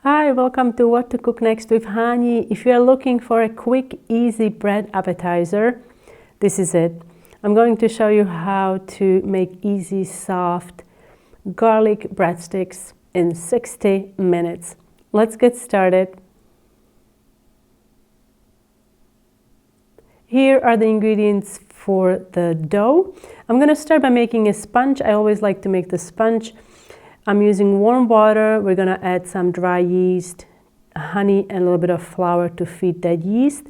Hi, welcome to What to Cook Next with Hani. If you are looking for a quick, easy bread appetizer, this is it. I'm going to show you how to make easy, soft garlic breadsticks in 60 minutes. Let's get started. Here are the ingredients for the dough. I'm going to start by making a sponge. I always like to make the sponge. I'm using warm water. We're going to add some dry yeast, honey, and a little bit of flour to feed that yeast.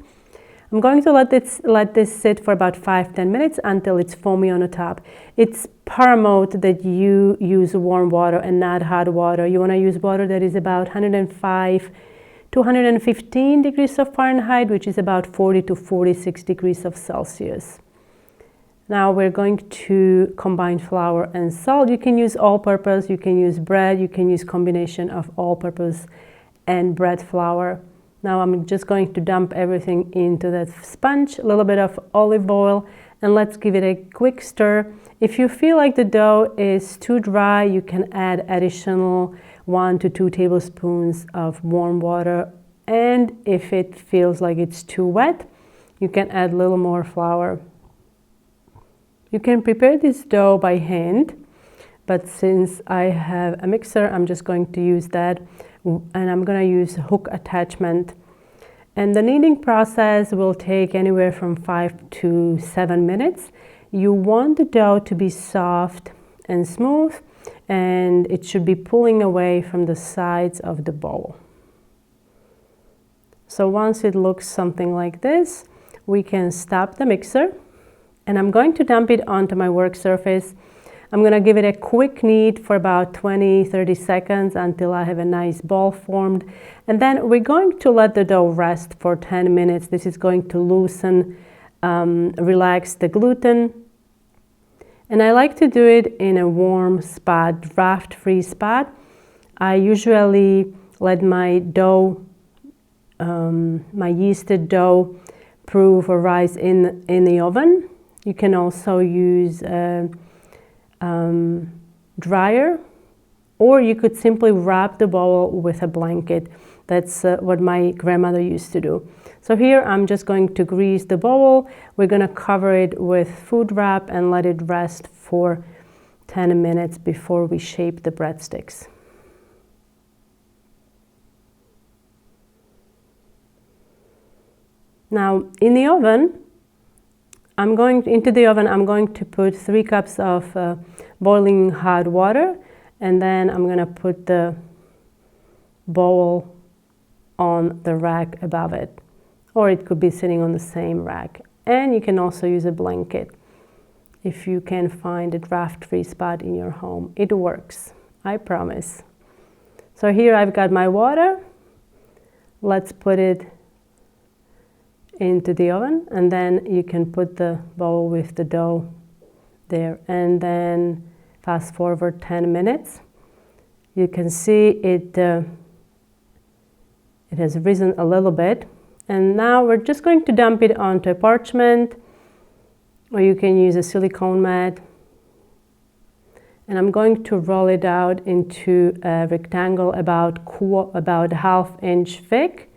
I'm going to let this sit for about 5-10 minutes until it's foamy on the top. It's paramount that you use warm water and not hot water. You want to use water that is about 105 to 115 degrees of Fahrenheit, which is about 40 to 46 degrees of Celsius. Now we're going to combine flour and salt. You can use all-purpose, you can use bread, you can use combination of all-purpose and bread flour. Now I'm just going to dump everything into that sponge, a little bit of olive oil, and let's give it a quick stir. If you feel like the dough is too dry, you can add additional 1 to 2 tablespoons of warm water. And if it feels like it's too wet, you can add a little more flour. You can prepare this dough by hand, but since I have a mixer, I'm just going to use that, and I'm going to use a hook attachment. And the kneading process will take anywhere from 5 to 7 minutes. You want the dough to be soft and smooth, and it should be pulling away from the sides of the bowl. So once it looks something like this, we can stop the mixer. And I'm going to dump it onto my work surface. I'm going to give it a quick knead for about 20-30 seconds until I have a nice ball formed. And then we're going to let the dough rest for 10 minutes. This is going to loosen, relax the gluten. And I like to do it in a warm spot, draft-free spot. I usually let my dough, my yeasted dough, proof or rise in the oven. You can also use a dryer, or you could simply wrap the bowl with a blanket. That's what my grandmother used to do. So here I'm just going to grease the bowl. We're going to cover it with food wrap and let it rest for 10 minutes before we shape the breadsticks. Now in the oven, I'm going to put 3 cups of boiling hot water, and then I'm going to put the bowl on the rack above it, or it could be sitting on the same rack. And you can also use a blanket if you can find a draft-free spot in your home. It works, I promise. So here I've got my water. Let's put it into the oven, and then you can put the bowl with the dough there, and then fast forward 10 minutes. You can see it has risen a little bit, and now we're just going to dump it onto a parchment, or you can use a silicone mat, and I'm going to roll it out into a rectangle about ½ inch thick.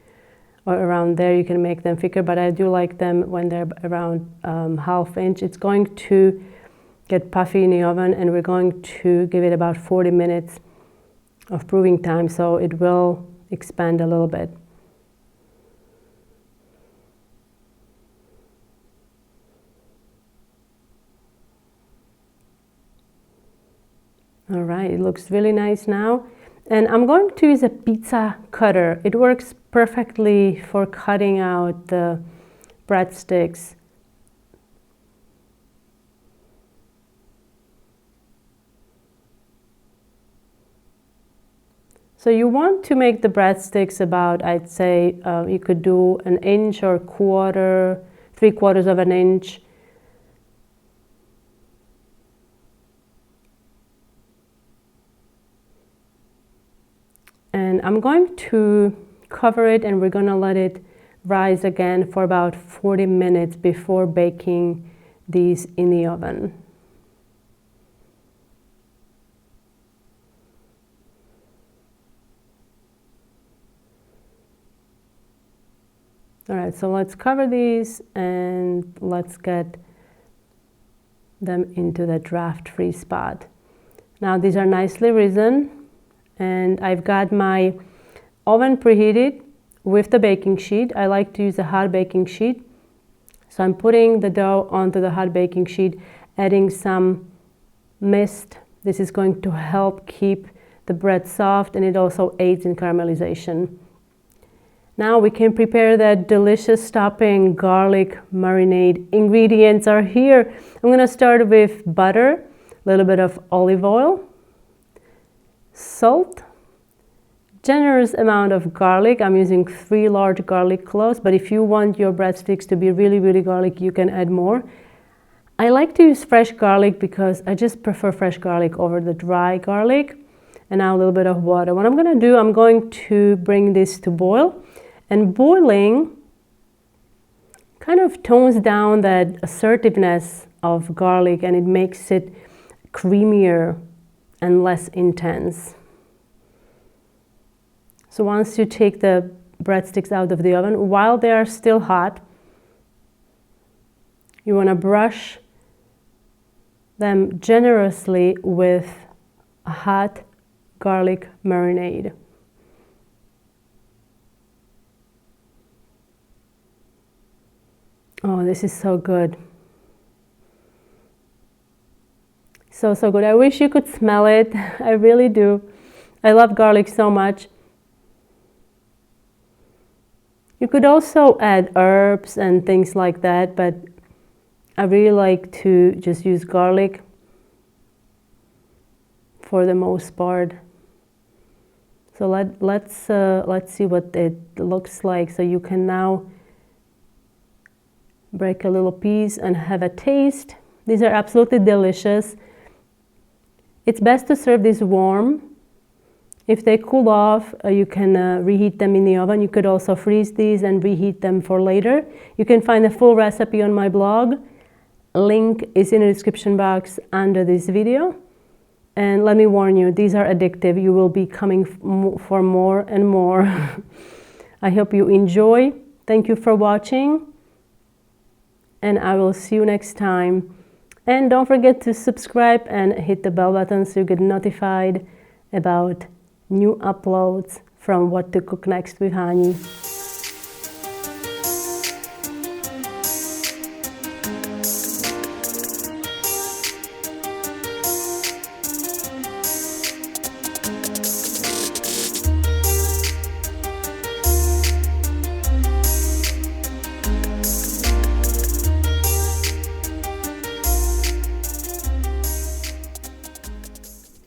Or around there. You can make them thicker, but I do like them when they're around ½ inch. It's going to get puffy in the oven, and we're going to give it about 40 minutes of proving time, so it will expand a little bit. All right, it looks really nice now. And I'm going to use a pizza cutter. It works perfectly for cutting out the breadsticks. So you want to make the breadsticks about, I'd say, you could do 1 inch or 3/4 of an inch. And I'm going to cover it, and we're going to let it rise again for about 40 minutes before baking these in the oven. All right, so let's cover these and let's get them into the draft-free spot. Now these are nicely risen, and I've got my oven preheated with the baking sheet. I like to use a hot baking sheet. So I'm putting the dough onto the hot baking sheet, adding some mist. This is going to help keep the bread soft, and it also aids in caramelization. Now we can prepare that delicious topping garlic marinade. Ingredients are here. I'm going to start with butter, a little bit of olive oil, salt, generous amount of garlic. I'm using 3 large garlic cloves, but if you want your breadsticks to be really, really garlic, you can add more. I like to use fresh garlic because I just prefer fresh garlic over the dry garlic. And now a little bit of water. What I'm going to do, I'm going to bring this to boil. And boiling kind of tones down that assertiveness of garlic, and it makes it creamier and less intense. So once you take the breadsticks out of the oven, while they are still hot, you want to brush them generously with a hot garlic marinade. Oh, this is so good. So good. I wish you could smell it. I really do. I love garlic so much. You could also add herbs and things like that, but I really like to just use garlic for the most part. So let's see what it looks like. So you can now break a little piece and have a taste. These are absolutely delicious. It's best to serve these warm. If they cool off, you can reheat them in the oven. You could also freeze these and reheat them for later. You can find the full recipe on my blog. Link is in the description box under this video. And let me warn you, these are addictive. You will be coming for more and more. I hope you enjoy. Thank you for watching. And I will see you next time. And don't forget to subscribe and hit the bell button so you get notified about new uploads from What to Cook Next with Hani.